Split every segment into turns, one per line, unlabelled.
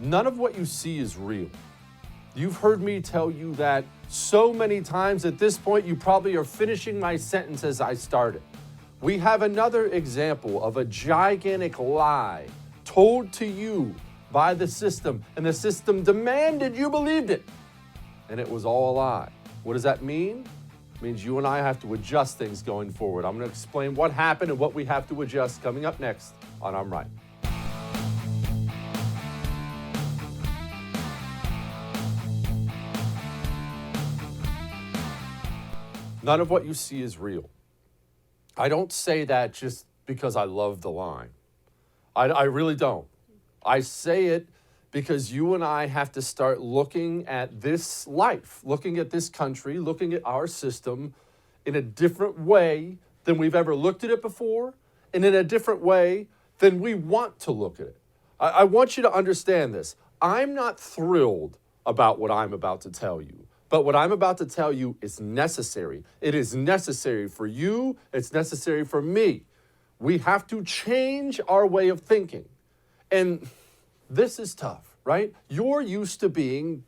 None of what you see is real. You've heard me tell you that so many times at this point, you probably are finishing my sentence as I started. We have another example of a gigantic lie told to you by the system, and the system demanded you believed it. And it was all a lie. What does that mean? It means you and I have to adjust things going forward. I'm going to explain what happened and what we have to adjust coming up next on I'm Right. None of what you see is real. I don't say that just because I love the line. I really don't. I say it because you and I have to start looking at this life, looking at this country, looking at our system in a different way than we've ever looked at it before, and in a different way than we want to look at it. I want you to understand this. I'm not thrilled about what I'm about to tell you. But what I'm about to tell you is necessary. It is necessary for you. It's necessary for me. We have to change our way of thinking. And this is tough, right? You're used to being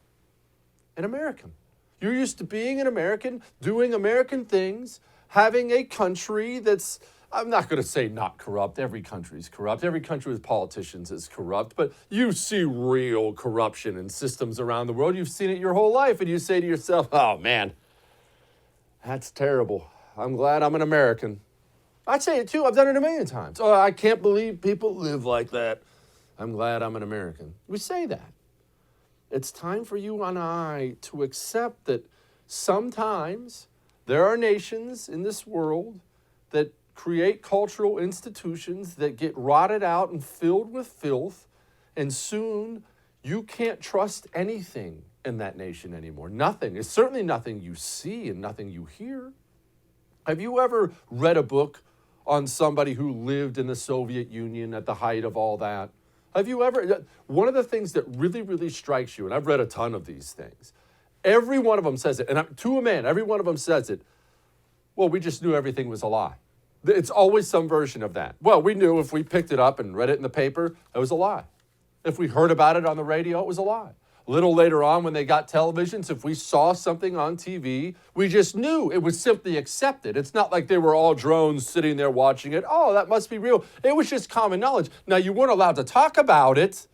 an American. You're used to being an American, doing American things, having a country that's, I'm not going to say not corrupt. Every country is corrupt. Every country with politicians is corrupt. But you see real corruption in systems around the world. You've seen it your whole life. And you say to yourself, oh, man, that's terrible. I'm glad I'm an American. I say it, too. I've done it a million times. Oh, I can't believe people live like that. I'm glad I'm an American. We say that. It's time for you and I to accept that sometimes there are nations in this world that create cultural institutions that get rotted out and filled with filth, and soon you can't trust anything in that nation anymore. Nothing. It's certainly nothing you see and nothing you hear. Have you ever read a book on somebody who lived in the Soviet Union at the height of all that? Have you ever, one of the things that really, really strikes you, and I've read a ton of these things, every one of them says it, and to a man, every one of them says it, well, we just knew everything was a lie. It's always some version of that. Well, we knew if we picked it up and read it in the paper, it was a lie. If we heard about it on the radio, it was a lie. A little later on when they got televisions, if we saw something on TV, we just knew it was simply accepted. It's not like they were all drones sitting there watching it. Oh, that must be real. It was just common knowledge. Now, you weren't allowed to talk about it.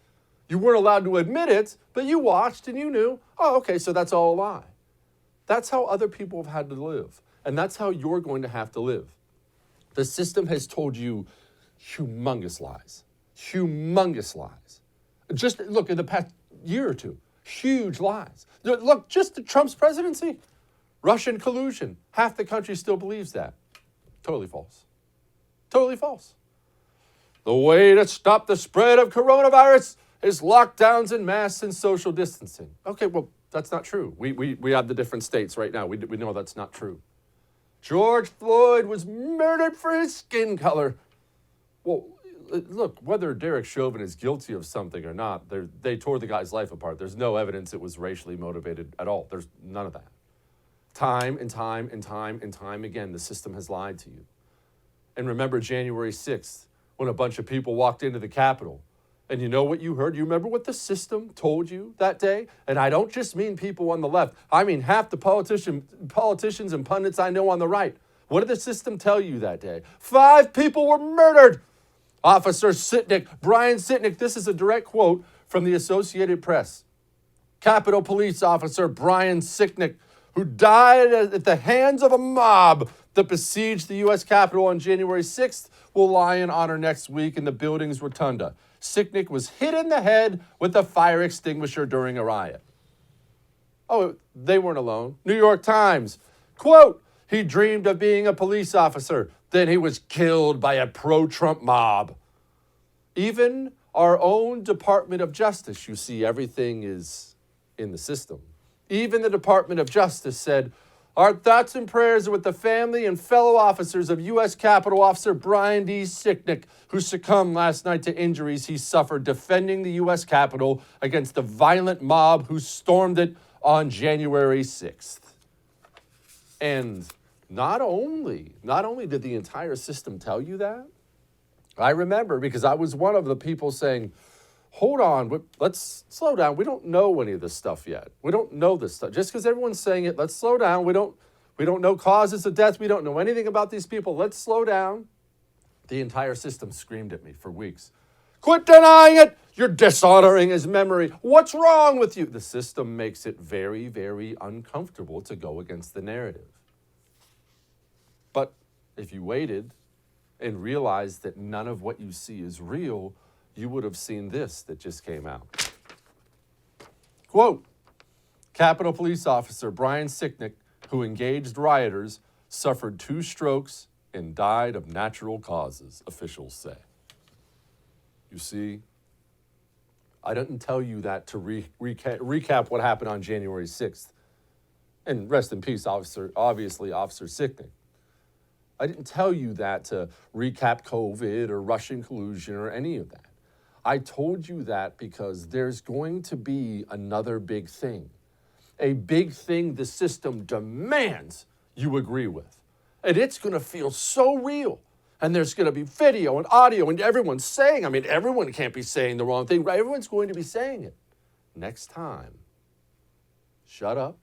You weren't allowed to admit it, but you watched and you knew, oh, okay, so that's all a lie. That's how other people have had to live. And that's how you're going to have to live. The system has told you humongous lies. Humongous lies. Just look, in the past year or two, huge lies. Look, just Trump's presidency. Russian collusion. Half the country still believes that. Totally false. Totally false. The way to stop the spread of coronavirus is lockdowns and masks and social distancing. Okay, well, that's not true. We have the different states right now. We know that's not true. George Floyd was murdered for his skin color. Well, look, whether Derek Chauvin is guilty of something or not, they tore the guy's life apart. There's no evidence it was racially motivated at all. There's none of that. Time and time and time and time again, the system has lied to you. And remember January 6th, when a bunch of people walked into the Capitol. And you know what you heard? You remember what the system told you that day? And I don't just mean people on the left. I mean half the politicians and pundits I know on the right. What did the system tell you that day? 5 people were murdered. Officer Sitnik, Brian Sitnik, this is a direct quote from the Associated Press. Capitol Police Officer Brian Sitnik, who died at the hands of a mob that besieged the U.S. Capitol on January 6th, will lie in honor next week in the building's rotunda. Sitnik was hit in the head with a fire extinguisher during a riot. Oh, they weren't alone. New York Times, quote, he dreamed of being a police officer. Then he was killed by a pro-Trump mob. Even our own Department of Justice, you see, everything is in the system. Even the Department of Justice said, our thoughts and prayers are with the family and fellow officers of U.S. Capitol Officer Brian D. Sitnik, who succumbed last night to injuries he suffered defending the U.S. Capitol against the violent mob who stormed it on January 6th. And not only did the entire system tell you that, I remember because I was one of the people saying, hold on, let's slow down. We don't know any of this stuff yet. We don't know this stuff. Just because everyone's saying it, let's slow down. We don't know causes of death. We don't know anything about these people. Let's slow down. The entire system screamed at me for weeks. Quit denying it. You're dishonoring his memory. What's wrong with you? The system makes it very, very uncomfortable to go against the narrative. But if you waited and realized that none of what you see is real, you would have seen this that just came out. Quote, Capitol Police Officer Brian Sicknick, who engaged rioters, suffered 2 strokes and died of natural causes, officials say. You see, I didn't tell you that to recap what happened on January 6th. And rest in peace, obviously, Officer Sicknick. I didn't tell you that to recap COVID or Russian collusion or any of that. I told you that because there's going to be another big thing. A big thing the system demands you agree with. And it's going to feel so real. And there's going to be video and audio and everyone's saying, everyone can't be saying the wrong thing, right? Everyone's going to be saying it. Next time, shut up,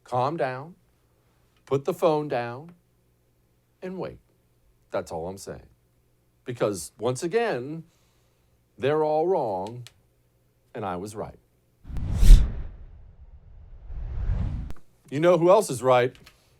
calm down, put the phone down, and wait. That's all I'm saying. Because once again, they're all wrong, and I was right. You know who else is right?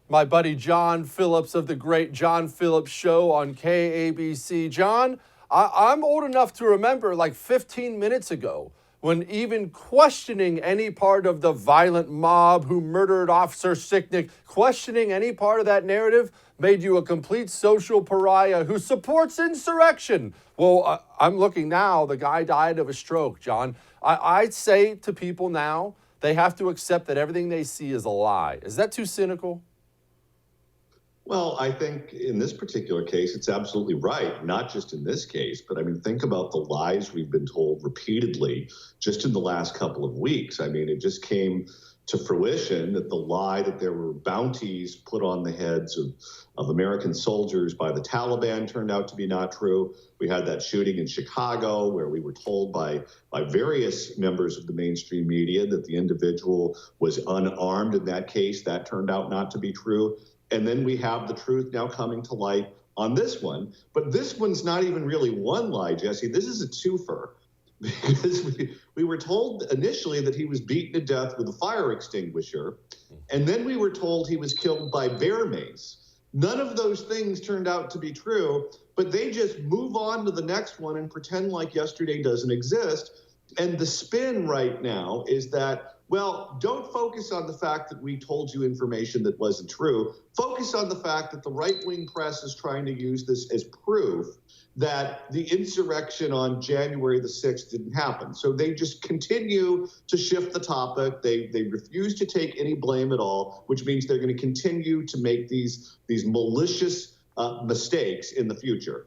My buddy John Phillips of the Great John Phillips Show on KABC. John, I'm old enough to remember like 15 minutes ago when even questioning any part of the violent mob who murdered Officer Sicknick, questioning any part of that narrative made you a complete social pariah who supports insurrection. Well, I'm looking now, the guy died of a stroke, John. I'd say to people now, they have to accept that everything they see is a lie. Is that too cynical?
Well, I think in this particular case, it's absolutely right. Not just in this case, but think about the lies we've been told repeatedly just in the last couple of weeks. It just came to fruition that the lie that there were bounties put on the heads of American soldiers by the Taliban turned out to be not true. We had that shooting in Chicago where we were told by various members of the mainstream media that the individual was unarmed in that case. That turned out not to be true. And then we have the truth now coming to light on this one. But this one's not even really one lie, Jesse. This is a twofer. Because we were told initially that he was beaten to death with a fire extinguisher. And then we were told he was killed by bear mace. None of those things turned out to be true, but they just move on to the next one and pretend like yesterday doesn't exist. And the spin right now is that, well, don't focus on the fact that we told you information that wasn't true. Focus on the fact that the right-wing press is trying to use this as proof that the insurrection on January the 6th didn't happen. So they just continue to shift the topic. They refuse to take any blame at all, which means they're going to continue to make these malicious mistakes in the future.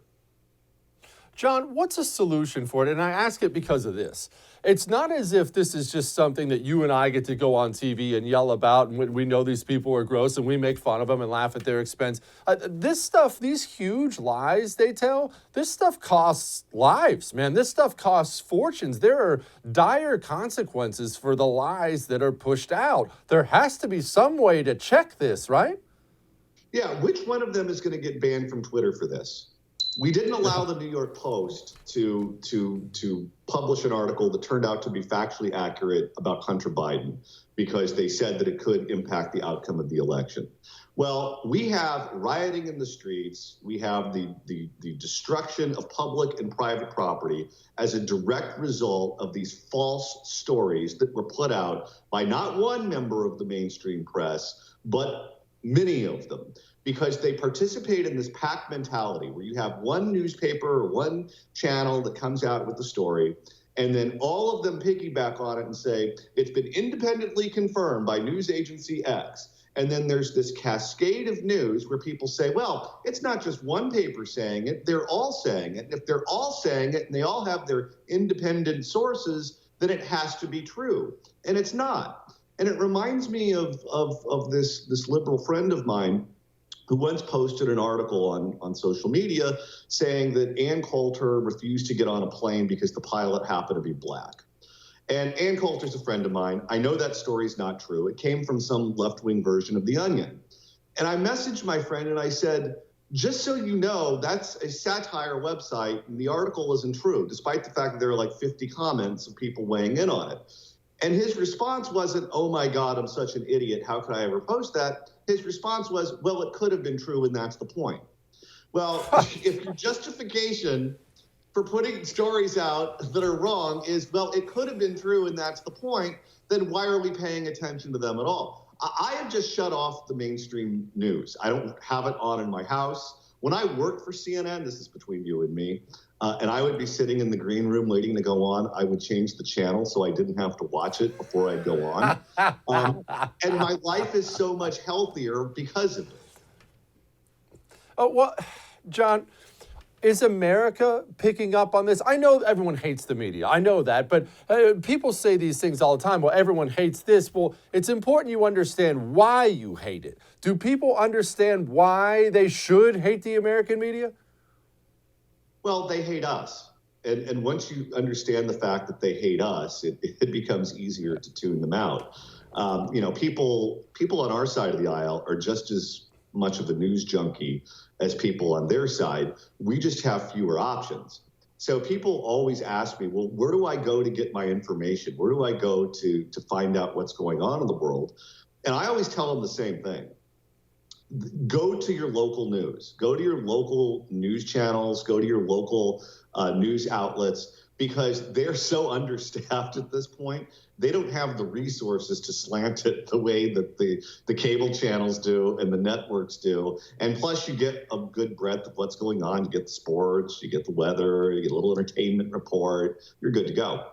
John, what's a solution for it? And I ask it because of this. It's not as if this is just something that you and I get to go on TV and yell about, and we know these people are gross and we make fun of them and laugh at their expense. This stuff, these huge lies they tell, this stuff costs lives, man. This stuff costs fortunes. There are dire consequences for the lies that are pushed out. There has to be some way to check this, right?
Yeah, which one of them is going to get banned from Twitter for this? We didn't allow the New York Post to publish an article that turned out to be factually accurate about Hunter Biden because they said that it could impact the outcome of the election. Well, we have rioting in the streets. We have the destruction of public and private property as a direct result of these false stories that were put out by not one member of the mainstream press, but many of them, because they participate in this pack mentality where you have one newspaper or one channel that comes out with the story, and then all of them piggyback on it and say, it's been independently confirmed by news agency X. And then there's this cascade of news where people say, well, it's not just one paper saying it, they're all saying it. And if they're all saying it and they all have their independent sources, then it has to be true. And it's not. And it reminds me of this liberal friend of mine who once posted an article on social media saying that Ann Coulter refused to get on a plane because the pilot happened to be black. And Ann Coulter's a friend of mine. I know that story's not true. It came from some left-wing version of The Onion. And I messaged my friend and I said, just so you know, that's a satire website and the article isn't true, despite the fact that there are like 50 comments of people weighing in on it. And his response wasn't, oh my God, I'm such an idiot. How could I ever post that? His response was, well, it could have been true and that's the point. Well, if your justification for putting stories out that are wrong is, well, it could have been true and that's the point, then why are we paying attention to them at all? I have just shut off the mainstream news. I don't have it on in my house. When I worked for CNN, this is between you and me, and I would be sitting in the green room waiting to go on, I would change the channel so I didn't have to watch it before I'd go on. And my life is so much healthier because of it.
Oh, well, John, is America picking up on this? I know everyone hates the media. I know that. But people say these things all the time. Well, everyone hates this. Well, it's important you understand why you hate it. Do people understand why they should hate the American media?
Well, they hate us. And once you understand the fact that they hate us, it becomes easier to tune them out. People on our side of the aisle are just as much of a news junkie as people on their side. We just have fewer options. So people always ask me, well, where do I go to get my information? Where do I go to find out what's going on in the world? And I always tell them the same thing. Go to your local news. Go to your local news channels. Go to your local news outlets, because they're so understaffed at this point. They don't have the resources to slant it the way that the cable channels do and the networks do. And plus, you get a good breadth of what's going on. You get the sports, you get the weather, you get a little entertainment report. You're good to go.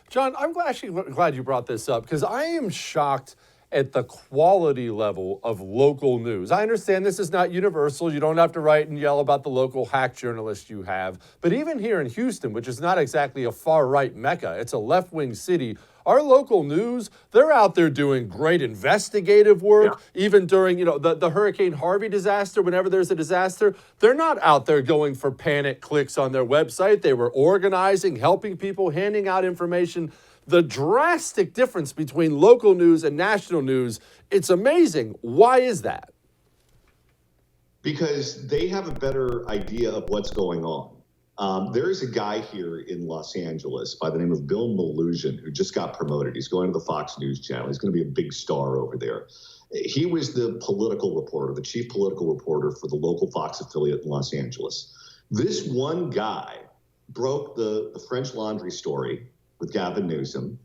John, I'm actually glad you brought this up, because I am shocked at the quality level of local news. I understand this is not universal. You don't have to write and yell about the local hack journalist you have. But even here in Houston, which is not exactly a far-right mecca, it's a left-wing city, our local news, they're out there doing great investigative work. Yeah. Even during, the Hurricane Harvey disaster, whenever there's a disaster, they're not out there going for panic clicks on their website. They were organizing, helping people, handing out information. The drastic difference between local news and national news, it's amazing. Why is that?
Because they have a better idea of what's going on. There is a guy here in Los Angeles by the name of Bill Maluzhin who just got promoted. He's going to the Fox News channel. He's going to be a big star over there. He was the political reporter, the chief political reporter for the local Fox affiliate in Los Angeles. This one guy broke the French Laundry story with Gavin Newsom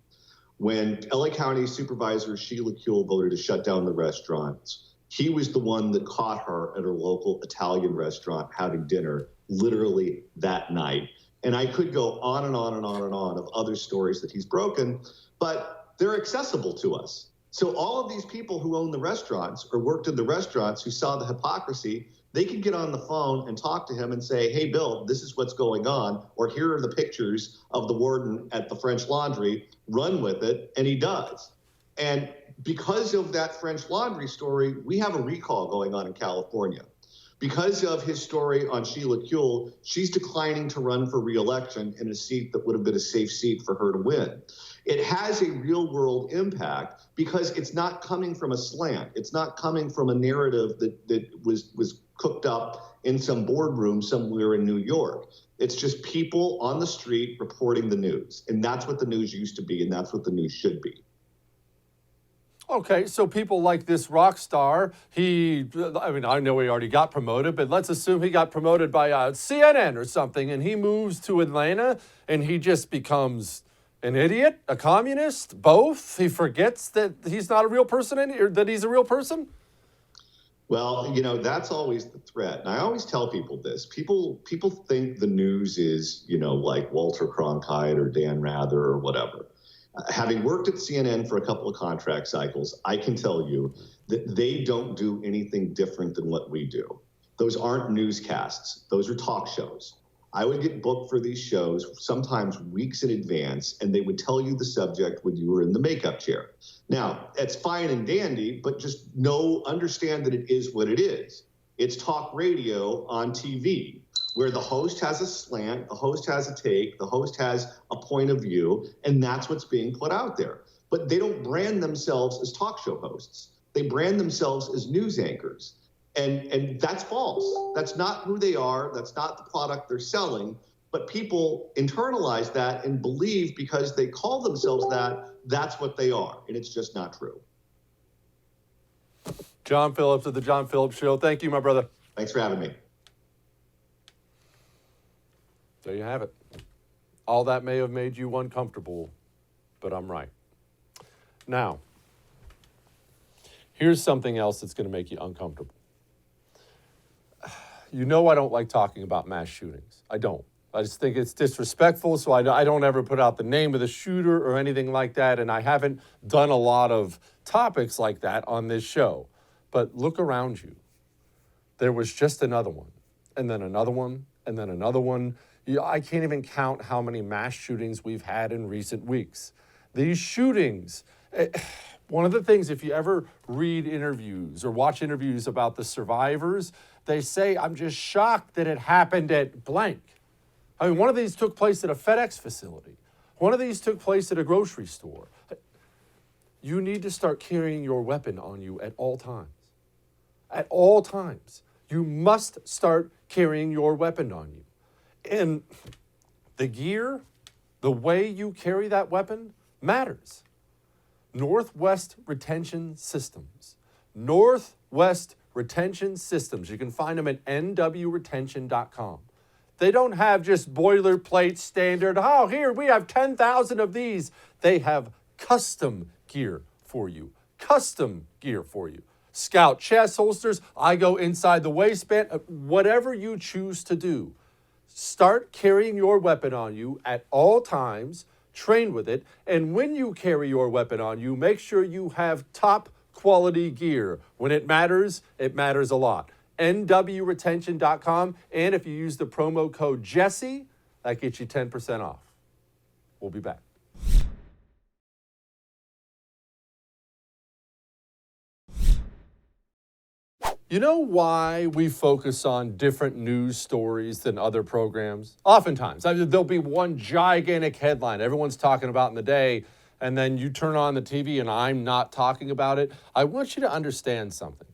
when LA County Supervisor Sheila Kuehl voted to shut down the restaurants. He was the one that caught her at her local Italian restaurant having dinner literally that night. And I could go on and on and on and on of other stories that he's broken, but they're accessible to us. So all of these people who own the restaurants or worked in the restaurants who saw the hypocrisy, they could get on the phone and talk to him and say, hey, Bill, this is what's going on, or here are the pictures of the warden at the French Laundry, run with it, and he does. And because of that French Laundry story, we have a recall going on in California. Because of his story on Sheila Kuehl, she's declining to run for re-election in a seat that would have been a safe seat for her to win. It has a real-world impact because it's not coming from a slant. It's not coming from a narrative that was cooked up in some boardroom somewhere in New York. It's just people on the street reporting the news. And that's what the news used to be, and that's what the news should be.
Okay, so people like this rock star, I know he already got promoted, but let's assume he got promoted by CNN or something, and he moves to Atlanta, and he just becomes an idiot, a communist, both. He forgets that he's not a real person, or that he's a real person.
Well, that's always the threat. And I always tell people this. People think the news is, like Walter Cronkite or Dan Rather or whatever. Having worked at CNN for a couple of contract cycles, I can tell you that they don't do anything different than what we do. Those aren't newscasts. Those are talk shows. I would get booked for these shows sometimes weeks in advance, and they would tell you the subject when you were in the makeup chair. Now, it's fine and dandy, but just understand that it is what it is. It's talk radio on TV, where the host has a slant, the host has a take, the host has a point of view, and that's what's being put out there. But they don't brand themselves as talk show hosts. They brand themselves as news anchors. And that's false. That's not who they are. That's not the product they're selling. But people internalize that and believe because they call themselves that, that's what they are. And it's just not true.
John Phillips of The John Phillips Show. Thank you, my brother.
Thanks for having me.
There you have it. All that may have made you uncomfortable, but I'm right. Now, here's something else that's going to make you uncomfortable. You know I don't like talking about mass shootings. I don't. I just think it's disrespectful, so I don't ever put out the name of the shooter or anything like that, and I haven't done a lot of topics like that on this show. But look around you. There was just another one, and then another one, and then another one. I can't even count how many mass shootings we've had in recent weeks. These shootings, one of the things, if you ever read interviews or watch interviews about the survivors, they say, I'm just shocked that it happened at blank. I mean, one of these took place at a FedEx facility. One of these took place at a grocery store. You need to start carrying your weapon on you at all times. At all times. You must start carrying your weapon on you. And the gear, the way you carry that weapon matters. Northwest Retention Systems. Northwest Retention Systems. You can find them at nwretention.com. They don't have just boilerplate standard, oh, here, we have 10,000 of these. They have custom gear for you. Custom gear for you. Scout chest holsters, I go inside the waistband, whatever you choose to do. Start carrying your weapon on you at all times. Train with it. And when you carry your weapon on you, make sure you have top quality gear. When it matters a lot. nwretention.com. And if you use the promo code Jesse, that gets you 10% off. We'll be back. You know why we focus on different news stories than other programs? Oftentimes, there'll be one gigantic headline everyone's talking about in the day, and then you turn on the TV and I'm not talking about it. I want you to understand something.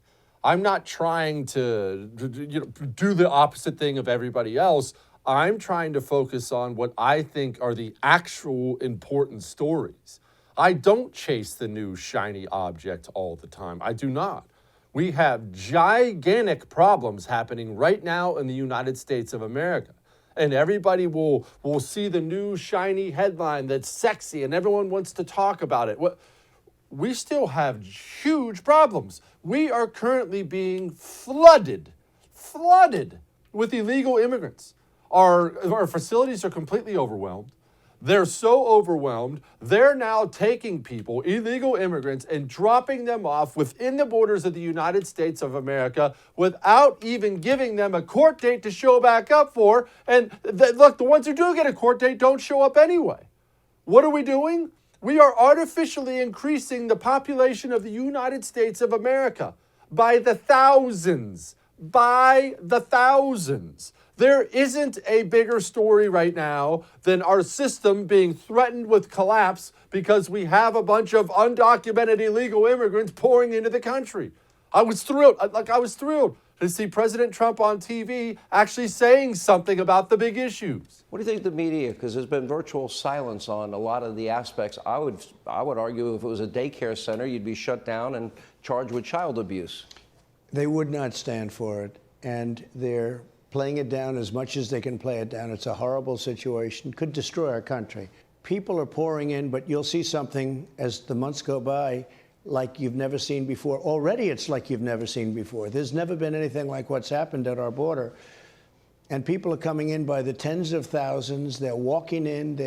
I'm not trying to do the opposite thing of everybody else. I'm trying to focus on what I think are the actual important stories. I don't chase the new shiny object all the time. I do not. We have gigantic problems happening right now in the United States of America. And everybody will see the new shiny headline that's sexy and everyone wants to talk about it. We still have huge problems. We are currently being flooded with illegal immigrants. Our facilities are completely overwhelmed. They're so overwhelmed, they're now taking people, illegal immigrants, and dropping them off within the borders of the United States of America without even giving them a court date to show back up for. And look, the ones who do get a court date don't show up anyway. What are we doing? We are artificially increasing the population of the United States of America by the thousands. By the thousands. There isn't a bigger story right now than our system being threatened with collapse because we have a bunch of undocumented illegal immigrants pouring into the country. I was thrilled to see President Trump on TV actually saying something about the big issues.
What do you think of the media? Because there's been virtual silence on a lot of the aspects. I would argue if it was a daycare center, you'd be shut down and charged with child abuse.
They would not stand for it, and they're playing it down as much as they can play it down. It's a horrible situation, could destroy our country. People are pouring in, but you'll see something as the months go by like you've never seen before. Already it's like you've never seen before. There's never been anything like what's happened at our border. And people are coming in by the tens of thousands. They're walking in.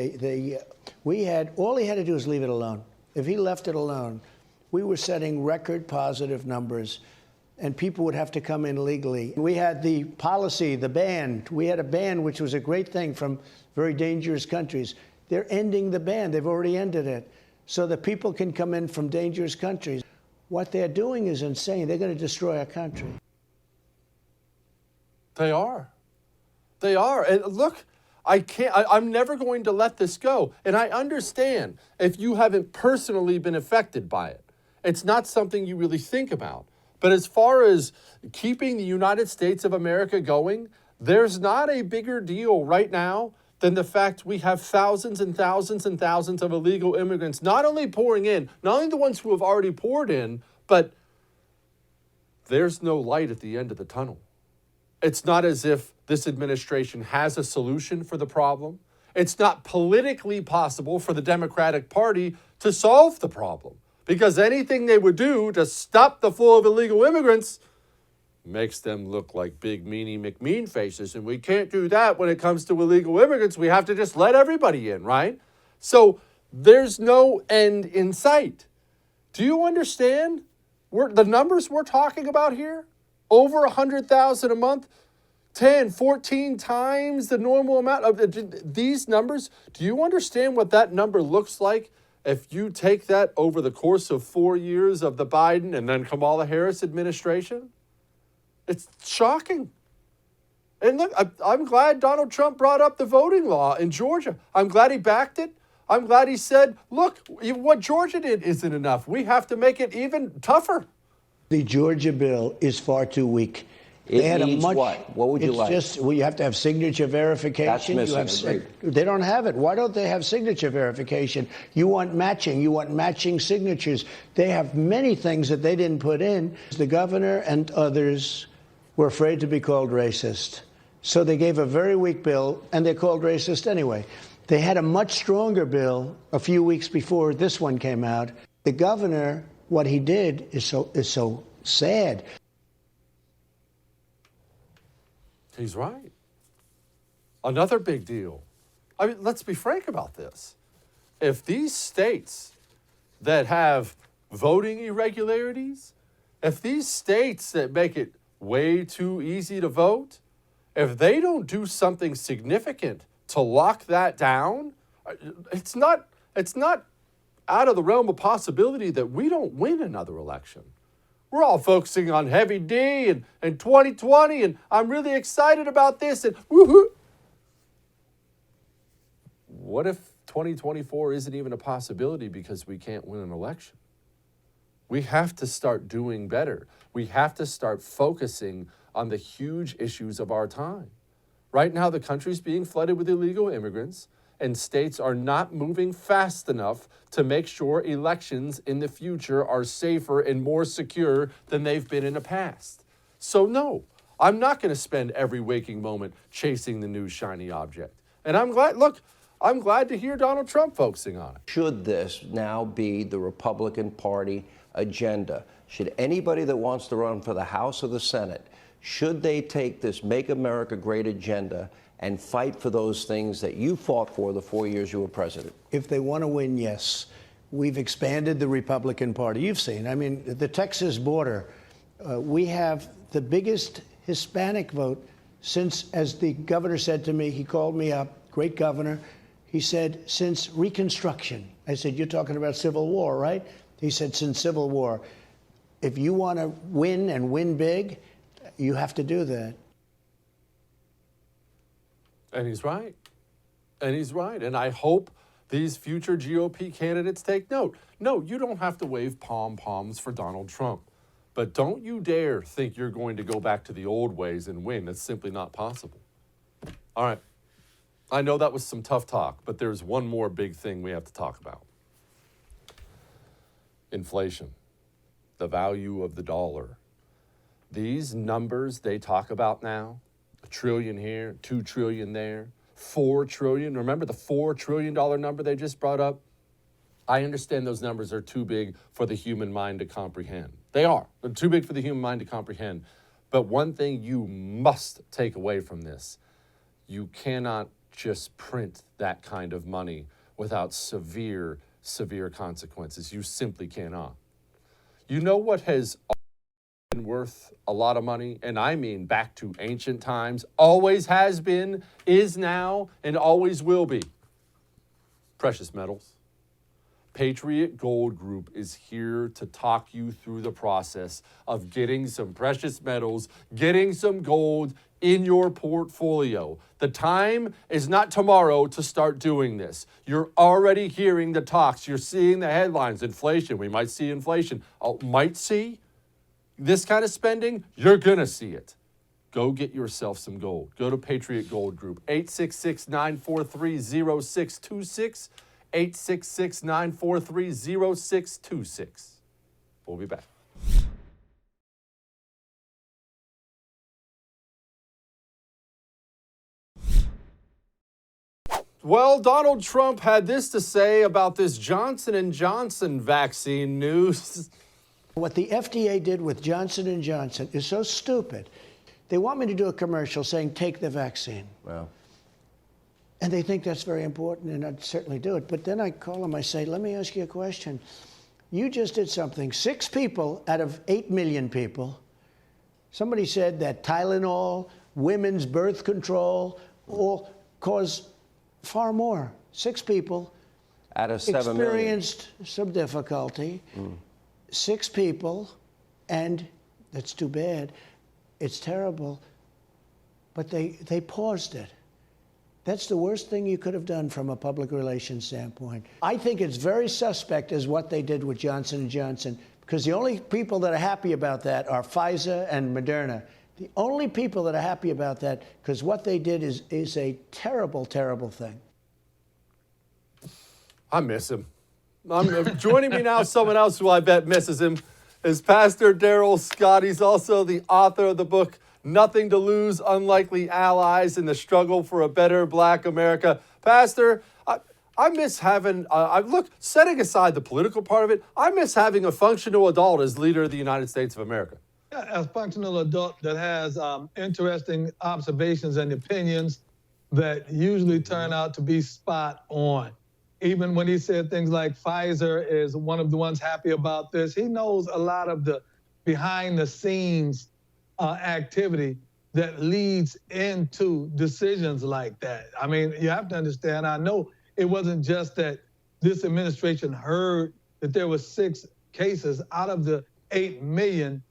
All he had to do was leave it alone. If he left it alone, we were setting record positive numbers. and people would have to come in legally. We had the policy, the ban. We had a ban, which was a great thing from very dangerous countries. They're ending the ban. They've already ended it, so that people can come in from dangerous countries. What they're doing is insane. They're going to destroy our country.
They are. They are. And look, I'm never going to let this go. And I understand if you haven't personally been affected by it. It's not something you really think about. But as far as keeping the United States of America going, there's not a bigger deal right now than the fact we have thousands and thousands and thousands of illegal immigrants not only pouring in, not only the ones who have already poured in, but there's no light at the end of the tunnel. It's not as if this administration has a solution for the problem. It's not politically possible for the Democratic Party to solve the problem, because anything they would do to stop the flow of illegal immigrants makes them look like big meanie McMean faces. And we can't do that when it comes to illegal immigrants. We have to just let everybody in, right? So there's no end in sight. Do you understand the numbers we're talking about here? Over 100,000 a month, 10, 14 times the normal amount of these numbers. Do you understand what that number looks like if you take that over the course of 4 years of the Biden and then Kamala Harris administration? It's shocking. And look, I'm glad Donald Trump brought up the voting law in Georgia. I'm glad he backed it. I'm glad he said, look, what Georgia did isn't enough. We have to make it even tougher.
The Georgia bill is far too weak.
It needs what? What would you like?
Well, you have to have signature verification.
That's missing.
They don't have it. Why don't they have signature verification? You want matching. You want matching signatures. They have many things that they didn't put in. The governor and others were afraid to be called racist. So they gave a very weak bill, and they're called racist anyway. They had a much stronger bill a few weeks before this one came out. The governor, what he did is so sad.
He's right. Another big deal. I mean, let's be frank about this. If these states that have voting irregularities, if these states that make it way too easy to vote, if they don't do something significant to lock that down, it's not out of the realm of possibility that we don't win another election. We're all focusing on Heavy D and 2020, and I'm really excited about this, and woohoo. What if 2024 isn't even a possibility because we can't win an election? We have to start doing better. We have to start focusing on the huge issues of our time. Right now, the country's being flooded with illegal immigrants, and states are not moving fast enough to make sure elections in the future are safer and more secure than they've been in the past. So no, I'm not going to spend every waking moment chasing the new shiny object. And I'm glad to hear Donald Trump focusing on it.
Should this now be the Republican Party agenda? Should anybody that wants to run for the House or the Senate, should they take this Make America Great agenda and fight for those things that you fought for the 4 years you were president?
If they want to win, yes. We've expanded the Republican Party. You've seen, I mean, the Texas border, we have the biggest Hispanic vote since, as the governor said to me, he called me up, great governor, he said, since Reconstruction. I said, you're talking about Civil War, right? He said, since Civil War. If you want to win and win big, you have to do that.
And he's right. And he's right. And I hope these future GOP candidates take note. No, you don't have to wave pom-poms for Donald Trump. But don't you dare think you're going to go back to the old ways and win. That's simply not possible. All right. I know that was some tough talk, but there's one more big thing we have to talk about. Inflation. The value of the dollar. These numbers they talk about now, $1 trillion here, $2 trillion there, $4 trillion. Remember the $4 trillion number they just brought up? I understand those numbers are too big for the human mind to comprehend. They are. They're too big for the human mind to comprehend. But one thing you must take away from this, you cannot just print that kind of money without severe, severe consequences. You simply cannot. You know what has been worth a lot of money, and I mean back to ancient times, always has been, is now, and always will be. Precious metals. Patriot Gold Group is here to talk you through the process of getting some precious metals, getting some gold in your portfolio. The time is not tomorrow to start doing this. You're already hearing the talks. You're seeing the headlines. Inflation. We might see inflation. Might see this kind of spending. You're going to see it. Go get yourself some gold. Go to Patriot Gold Group. 866-943-0626. 866-943-0626. We'll be back. Well, Donald Trump had this to say about this Johnson & Johnson vaccine news.
What the FDA did with Johnson & Johnson is so stupid. They want me to do a commercial saying, take the vaccine.
Well,
And they think that's very important, and I'd certainly do it. But then I call them, I say, let me ask you a question. You just did something. 6 people out of 8 million people, somebody said that Tylenol, women's birth control, all cause far more. 6 people
out of 7 million.
experienced some difficulty. 6 people, and that's too bad. It's terrible. But they paused it. That's the worst thing you could have done from a public relations standpoint. I think it's very suspect is what they did with Johnson & Johnson, because the only people that are happy about that are Pfizer and Moderna. The only people that are happy about that, because what they did is a terrible, terrible thing.
I miss him. Joining me now, someone else who I bet misses him, is Pastor Darrell Scott. He's also the author of the book, Nothing to Lose, Unlikely Allies in the Struggle for a Better Black America. Pastor, I miss having, look, setting aside the political part of it, I miss having a functional adult as leader of the United States of America.
Yeah, a functional adult that has interesting observations and opinions that usually turn out to be spot on. Even when he said things like Pfizer is one of the ones happy about this, he knows a lot of the behind the scenes activity that leads into decisions like that. I mean, you have to understand, I know it wasn't just that this administration heard that there were 6 cases out of the 8 million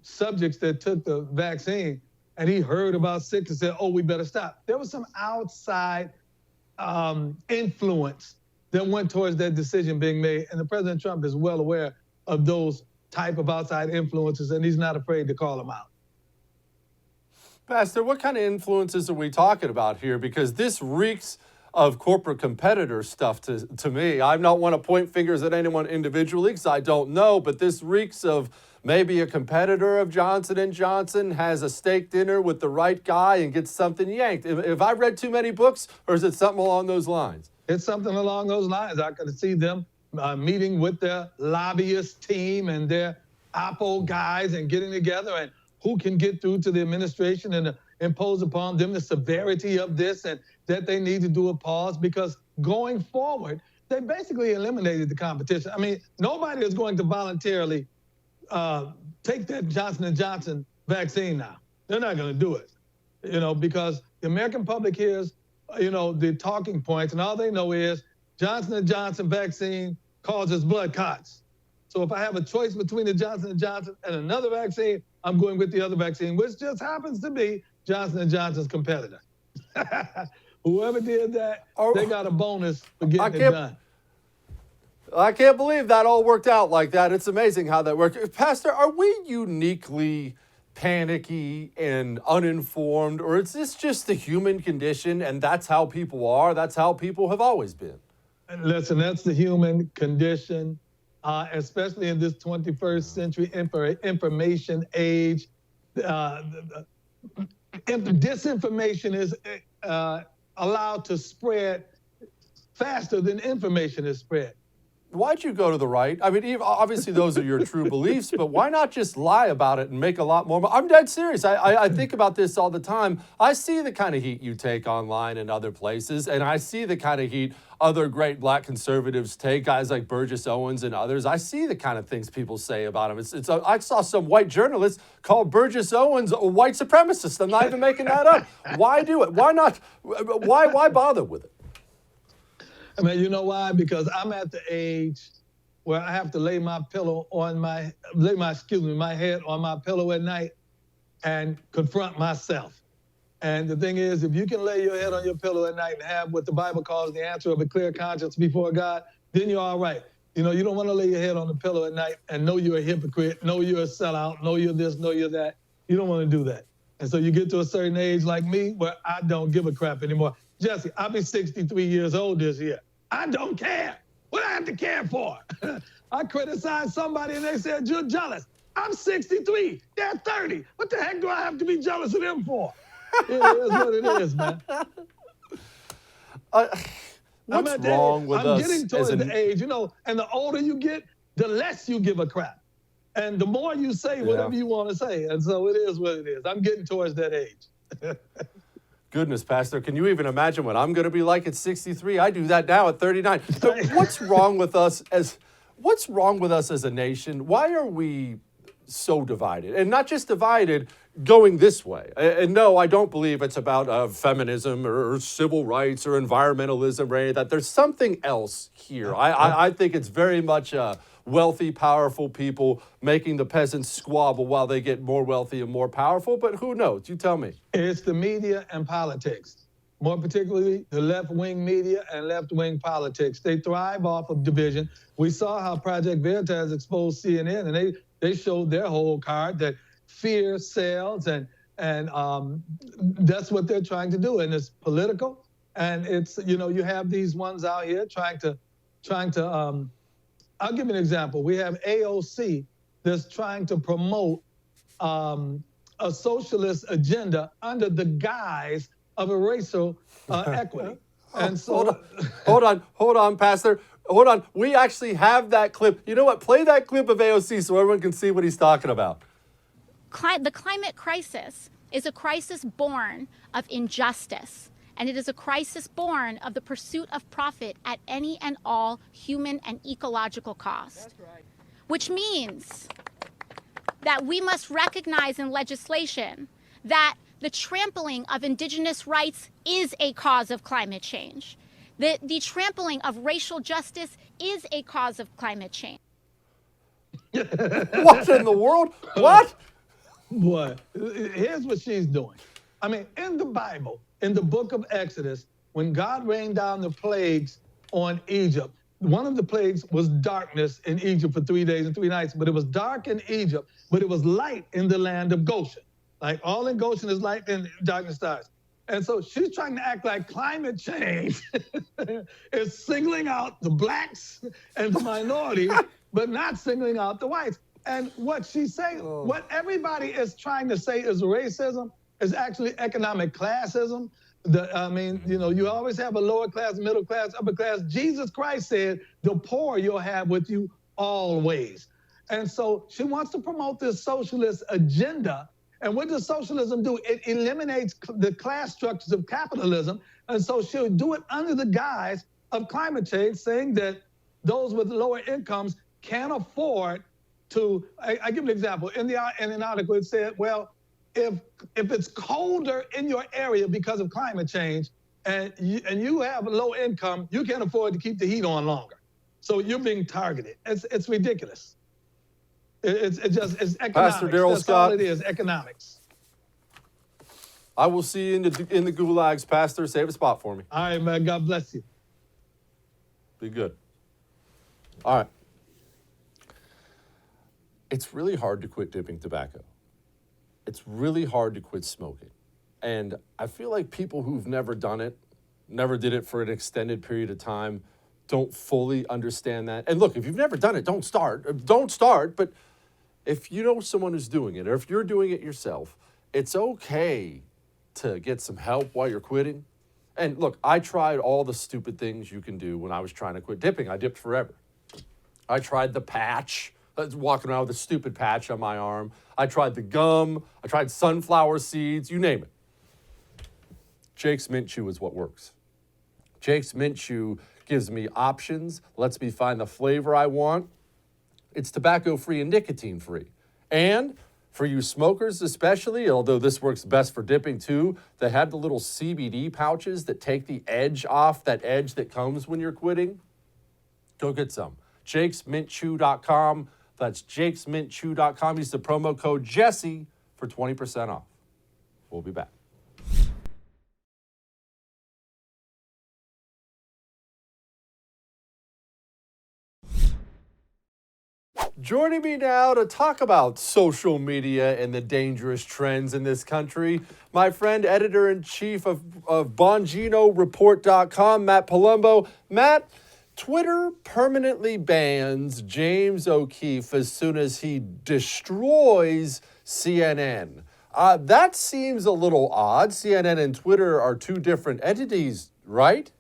subjects that took the vaccine, and he heard about 6 and said, oh, we better stop. There was some outside influence that went towards that decision being made, and the President Trump is well aware of those type of outside influences, and he's not afraid to call them out.
Pastor, what kind of influences are we talking about here? Because this reeks of corporate competitor stuff to me. I don't want to point fingers at anyone individually because I don't know, but this reeks of maybe a competitor of Johnson & Johnson has a steak dinner with the right guy and gets something yanked. Have I read too many books, or is it something along those lines?
It's something along those lines. I could see them meeting with their lobbyist team and their Oppo guys and getting together and who can get through to the administration and impose upon them the severity of this and that they need to do a pause, because going forward, they basically eliminated the competition. I mean, nobody is going to voluntarily take that Johnson & Johnson vaccine now. They're not going to do it, because the American public hears, the talking points, and all they know is Johnson & Johnson vaccine causes blood clots. So if I have a choice between the Johnson & Johnson and another vaccine, I'm going with the other vaccine, which just happens to be Johnson & Johnson's competitor. Whoever did that, they got a bonus for getting it done.
I can't believe that all worked out like that. It's amazing how that worked. Pastor, are we uniquely panicky and uninformed, or is this just the human condition and that's how people are? That's how people have always been.
Listen, that's the human condition, especially in this 21st century information age. Disinformation is allowed to spread faster than information is spread.
why'd you go to the right? I mean, obviously those are your true beliefs, but why not just lie about it and make a lot more? I'm dead serious. I think about this all the time. I see the kind of heat you take online and other places, and I see the kind of heat other great black conservatives take, guys like Burgess Owens and others. I see the kind of things people say about him. I saw some white journalist call Burgess Owens a white supremacist. I'm not even making that up. Why do it? Why not? Why bother with it?
I mean, you know why? Because I'm at the age where I have to lay my head on my pillow at night and confront myself. And the thing is, if you can lay your head on your pillow at night and have what the Bible calls the answer of a clear conscience before God, then you're all right. You know, you don't want to lay your head on the pillow at night and know you're a hypocrite, know you're a sellout, know you're this, know you're that. You don't want to do that. And so you get to a certain age like me where I don't give a crap anymore. Jesse, I'll be 63 years old this year. I don't care. What do I have to care for? I criticized somebody and they said, you're jealous. I'm 63. They're 30. What the heck do I have to be jealous of them for? It is what it is, man.
What's wrong with us?
I'm getting towards the age, you know, and the older you get, the less you give a crap. And the more you say whatever you want to say. And so it is what it is. I'm getting towards that age.
Goodness, Pastor, can you even imagine what I'm going to be like at 63? I do that now at 39. What's wrong with us as a nation? Why are we so divided? And not just divided, going this way. And no, I don't believe it's about feminism or civil rights or environmentalism or any of that. There's something else here. I think it's very much wealthy, powerful people making the peasants squabble while they get more wealthy and more powerful. But who knows? You tell me.
It's the media and politics. More particularly, the left-wing media and left-wing politics. They thrive off of division. We saw how Project Veritas exposed CNN, and they showed their whole card that fear sells, and that's what they're trying to do. And it's political, and it's, you know, you have these ones out here trying to. I'll give you an example. We have AOC that's trying to promote a socialist agenda under the guise of a racial equity. And so,
hold on, Pastor. Hold on. We actually have that clip. You know what? Play that clip of AOC so everyone can see what he's talking about.
The climate crisis is a crisis born of injustice, and it is a crisis born of the pursuit of profit at any and all human and ecological cost. That's right. Which means that we must recognize in legislation that the trampling of indigenous rights is a cause of climate change. The trampling of racial justice is a cause of climate change.
What in the world? What?
Boy, here's what she's doing. I mean, in the Bible, in the book of Exodus, when God rained down the plagues on Egypt, one of the plagues was darkness in Egypt for 3 days and 3 nights, but it was dark in Egypt, but it was light in the land of Goshen. Like all in Goshen is light and darkness stars. And so she's trying to act like climate change is singling out the blacks and the minorities, but not singling out the whites. And what she's saying, what everybody is trying to say is racism is actually economic classism. I mean, you know, you always have a lower class, middle class, upper class. Jesus Christ said, the poor you'll have with you always. And so she wants to promote this socialist agenda. And what does socialism do? It eliminates the class structures of capitalism. And so she'll do it under the guise of climate change, saying that those with lower incomes can't afford to, I give an example. In an article, it said, well, if it's colder in your area because of climate change and you have a low income, you can't afford to keep the heat on longer. So you're being targeted. It's ridiculous. It's economics.
Pastor Darrell Scott.
That's all it is, economics.
I will see you in the gulags, Pastor. Save a spot for me.
All right, man. God bless you.
Be good. All right. It's really hard to quit dipping tobacco. It's really hard to quit smoking. And I feel like people who've never done it, never did it for an extended period of time, don't fully understand that. And look, if you've never done it, don't start. Don't start, but if you know someone who's doing it, or if you're doing it yourself, it's okay to get some help while you're quitting. And look, I tried all the stupid things you can do when I was trying to quit dipping. I dipped forever. I tried the patch. I was walking around with a stupid patch on my arm. I tried the gum. I tried sunflower seeds, you name it. Jake's Mint Chew is what works. Jake's Mint Chew gives me options, lets me find the flavor I want. It's tobacco-free and nicotine-free. And for you smokers especially, although this works best for dipping too, they have the little CBD pouches that take the edge off, that edge that comes when you're quitting. Go get some. jakesmintchew.com. That's jakesmintchew.com. Use the promo code Jesse for 20% off. We'll be back. Joining me now to talk about social media and the dangerous trends in this country, my friend, editor-in-chief of BonginoReport.com, Matt Palumbo. Matt, Twitter permanently bans James O'Keefe as soon as he destroys CNN. That seems a little odd. CNN and Twitter are two different entities, right?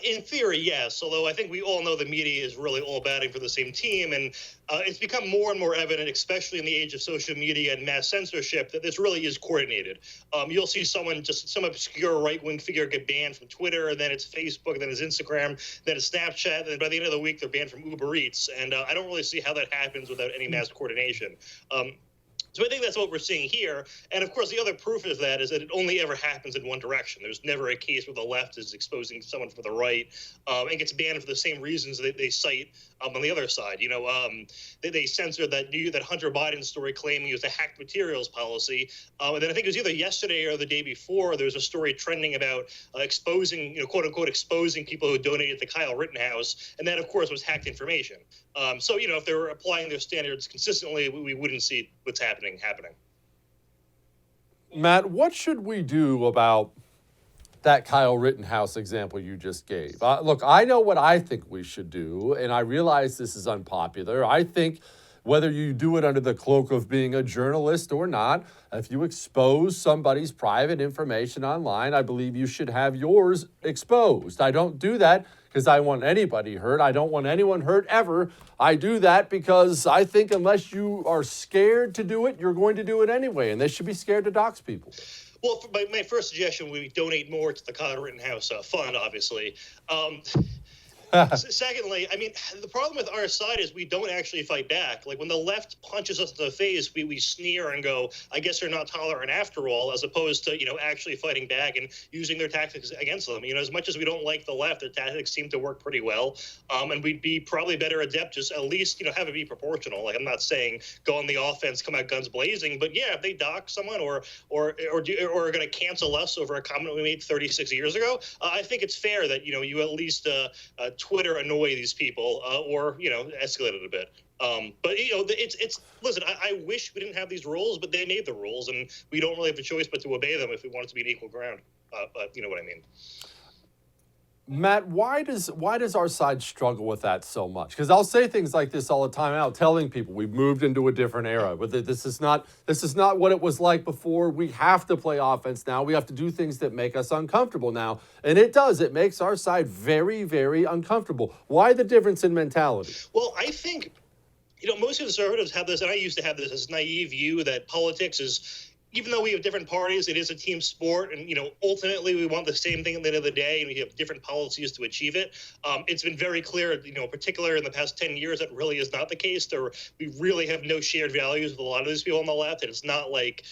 In theory, yes, although I think we all know the media is really all batting for the same team, and it's become more and more evident, especially in the age of social media and mass censorship, that this really is coordinated. You'll see some obscure right-wing figure get banned from Twitter, and then it's Facebook, then it's Instagram, then it's Snapchat, and then by the end of the week, they're banned from Uber Eats, and I don't really see how that happens without any mass coordination. So I think that's what we're seeing here. And of course, the other proof of that is that it only ever happens in one direction. There's never a case where the left is exposing someone for the right and gets banned for the same reasons that they cite on the other side. You know, they censored that Hunter Biden story claiming it was a hacked materials policy. And then I think it was either yesterday or the day before, there was a story trending about exposing, quote unquote, exposing people who donated to Kyle Rittenhouse. And that, of course, was hacked information. So, if they were applying their standards consistently, we wouldn't see what's happening.
Matt, what should we do about that Kyle Rittenhouse example you just gave? Look, I know what I think we should do, and I realize this is unpopular. I think whether you do it under the cloak of being a journalist or not, if you expose somebody's private information online, I believe you should have yours exposed. I don't do that because I want anybody hurt. I don't want anyone hurt ever. I do that because I think unless you are scared to do it, you're going to do it anyway, and they should be scared to dox people.
Well, for my first suggestion would be donate more to the Kyle Rittenhouse fund, obviously. Secondly, I mean, the problem with our side is we don't actually fight back. Like when the left punches us in the face, we sneer and go, I guess they're not tolerant after all, as opposed to, actually fighting back and using their tactics against them. As much as we don't like the left, their tactics seem to work pretty well. And we'd be probably better adept, just at least, have it be proportional. Like I'm not saying go on the offense, come out guns blazing, but yeah, if they dock someone or are going to cancel us over a comment we made 36 years ago, I think it's fair that, you at least Twitter annoy these people or, escalate it a bit. But, it's listen, I wish we didn't have these rules, but they made the rules and we don't really have a choice but to obey them if we want it to be an equal ground. But you know what I mean.
Matt, why does our side struggle with that so much? Because I'll say things like this all the time out, telling people we've moved into a different era. But this is not what it was like before. We have to play offense now. We have to do things that make us uncomfortable now. And it does. It makes our side very, very uncomfortable. Why the difference in mentality?
Well, I think, most conservatives have this, and I used to have this naive view that politics is, even though we have different parties, it is a team sport. And, ultimately we want the same thing at the end of the day, and we have different policies to achieve it. It's been very clear, particularly in the past 10 years, that really is not the case. We really have no shared values with a lot of these people on the left. And it's not like,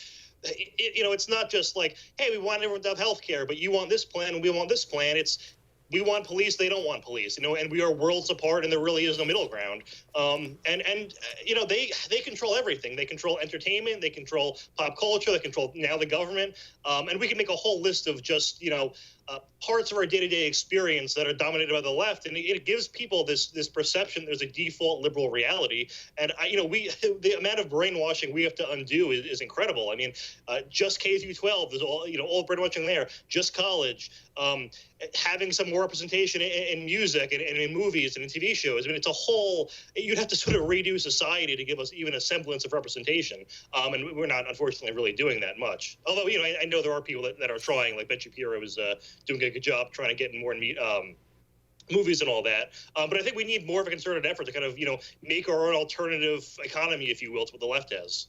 it's not just like, hey, we want everyone to have health care, but you want this plan and we want this plan. It's, we want police, they don't want police, and we are worlds apart, and there really is no middle ground. They control everything. They control entertainment, they control pop culture, they control now the government, and we can make a whole list of just parts of our day-to-day experience that are dominated by the left, and it gives people this perception there's a default liberal reality, and the amount of brainwashing we have to undo is incredible. I mean, just K through 12, there's all brainwashing there. Just college, having some more representation in music and in movies and in TV shows. I mean, it's a whole. You'd have to sort of redo society to give us even a semblance of representation, and we're not, unfortunately, really doing that much. Although, I know there are people that are trying, like Ben Shapiro is doing a good job trying to get more movies and all that. But I think we need more of a concerted effort to kind of, make our own alternative economy, if you will, to what the left has.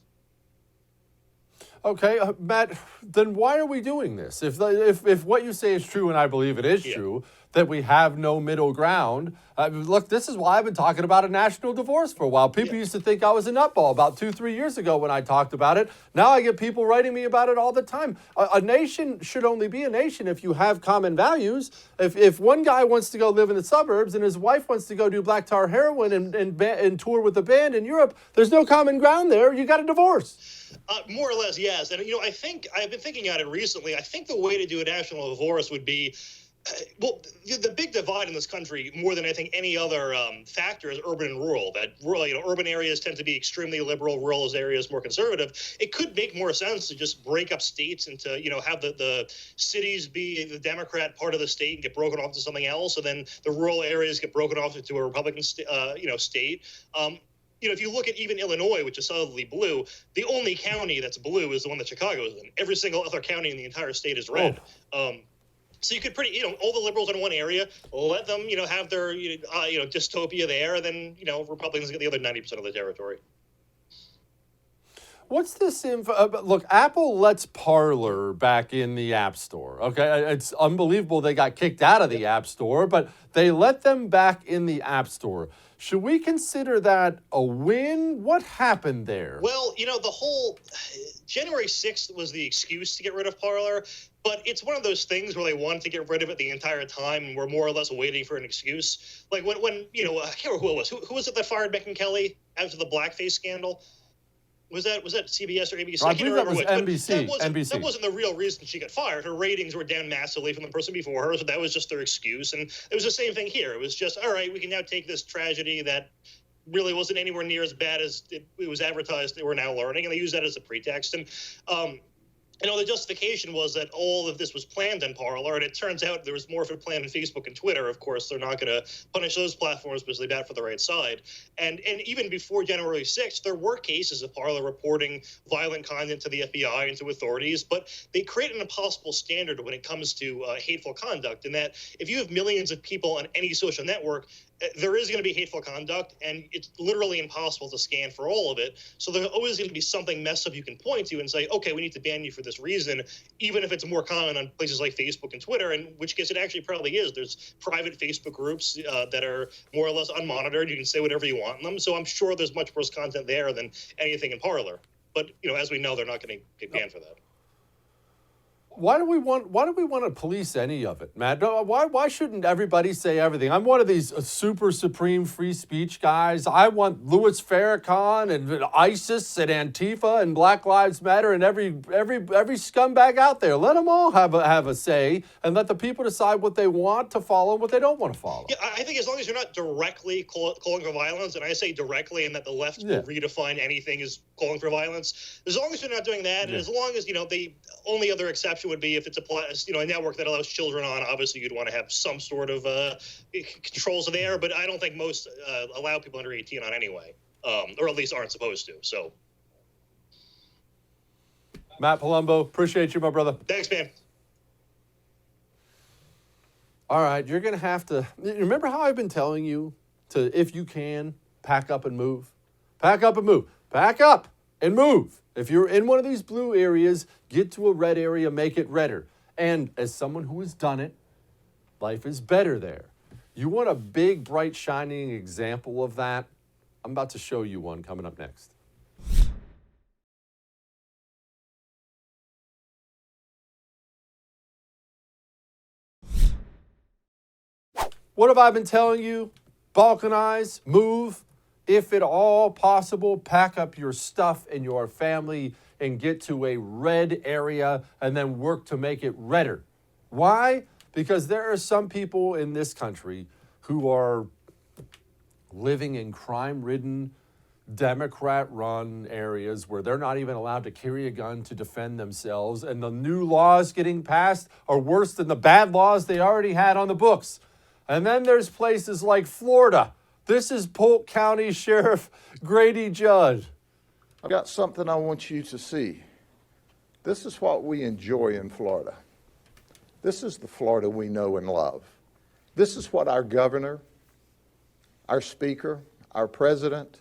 Okay, Matt, then why are we doing this? If what you say is true, and I believe it is true, that we have no middle ground, look, this is why I've been talking about a national divorce for a while. People used to think I was a nutball about 2-3 years ago when I talked about it. Now I get people writing me about it all the time. A nation should only be a nation if you have common values. If one guy wants to go live in the suburbs and his wife wants to go do black tar heroin and tour with a band in Europe, there's no common ground there. You got a divorce.
More or less, yes. And, I think I've been thinking on it recently. I think the way to do a national divorce would be, well, the big divide in this country, more than I think any other factor, is urban and rural. That rural, urban areas tend to be extremely liberal, rural areas more conservative. It could make more sense to just break up states and to, have the cities be the Democrat part of the state and get broken off to something else, and then the rural areas get broken off into a Republican, state. If you look at even Illinois, which is solidly blue, the only county that's blue is the one that Chicago is in. Every single other county in the entire state is red. So you could all the liberals in one area, let them, have their, dystopia there, and then, Republicans get the other 90% of the territory.
What's this info? Look, Apple lets Parler back in the App Store. Okay, it's unbelievable they got kicked out of the App Store, but they let them back in the App Store. Should we consider that a win? What happened there?
Well, the whole January 6th was the excuse to get rid of Parler, but it's one of those things where they wanted to get rid of it the entire time, and we're more or less waiting for an excuse. Like when I can't remember who it was. Who was it that fired Megyn Kelly after the blackface scandal? Was that CBS or ABC?
I believe that was NBC.
That wasn't the real reason she got fired. Her ratings were down massively from the person before her, so that was just their excuse. And it was the same thing here. It was just, all right, we can now take this tragedy that really wasn't anywhere near as bad as it was advertised that we're now learning, and they use that as a pretext. And the justification was that all of this was planned in Parler, and it turns out there was more of it planned in Facebook and Twitter. Of course, they're not going to punish those platforms because they're bad for the right side. And even before January 6th, there were cases of Parler reporting violent content to the FBI and to authorities, but they create an impossible standard when it comes to hateful conduct, in that if you have millions of people on any social network, there is going to be hateful conduct, and it's literally impossible to scan for all of it. So there's always going to be something messed up you can point to and say, okay, we need to ban you for this reason, even if it's more common on places like Facebook and Twitter, in which case it actually probably is. There's private Facebook groups that are more or less unmonitored. You can say whatever you want in them. So I'm sure there's much worse content there than anything in Parler. But, as we know, they're not going to get banned for that.
Why do we want to police any of it, Matt? Why shouldn't everybody say everything? I'm one of these super supreme free speech guys. I want Louis Farrakhan and ISIS and Antifa and Black Lives Matter and every scumbag out there. Let them all have a say, and let the people decide what they want to follow and what they don't want to follow.
Yeah, I think as long as you're not directly calling for violence, and I say directly, and that the left will redefine anything as calling for violence, as long as you're not doing that, and as long as the only other exception would be if it's a network that allows children on. Obviously, you'd want to have some sort of controls there, but I don't think most allow people under 18 on anyway, or at least aren't supposed to. So,
Matt Palumbo, appreciate you, my brother.
Thanks, man.
All right, you're going to have to... Remember how I've been telling you to, if you can, pack up and move? Pack up and move. Pack up and move. If you're in one of these blue areas, get to a red area, make it redder. And as someone who has done it, life is better there. You want a big, bright, shining example of that? I'm about to show you one coming up next. What have I been telling you? Balkanize, move. If at all possible, pack up your stuff and your family and get to a red area and then work to make it redder. Why? Because there are some people in this country who are living in crime-ridden, Democrat-run areas where they're not even allowed to carry a gun to defend themselves, and the new laws getting passed are worse than the bad laws they already had on the books. And then there's places like Florida. This is Polk County Sheriff Grady Judd.
I've got something I want you to see. This is what we enjoy in Florida. This is the Florida we know and love. This is what our governor, our speaker, our president,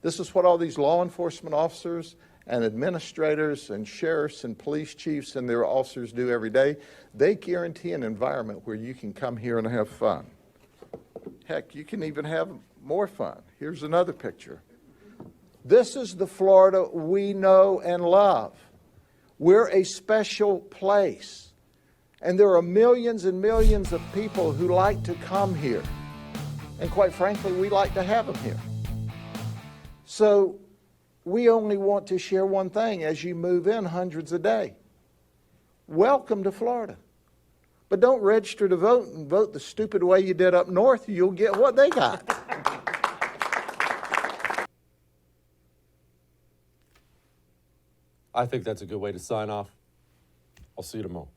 this is what all these law enforcement officers and administrators and sheriffs and police chiefs and their officers do every day. They guarantee an environment where you can come here and have fun. Heck, you can even have more fun. Here's another picture. This is the Florida we know and love. We're a special place. And there are millions and millions of people who like to come here. And quite frankly, we like to have them here. So we only want to share one thing as you move in hundreds a day. Welcome to Florida. But don't register to vote and vote the stupid way you did up north. You'll get what they got.
I think that's a good way to sign off. I'll see you tomorrow.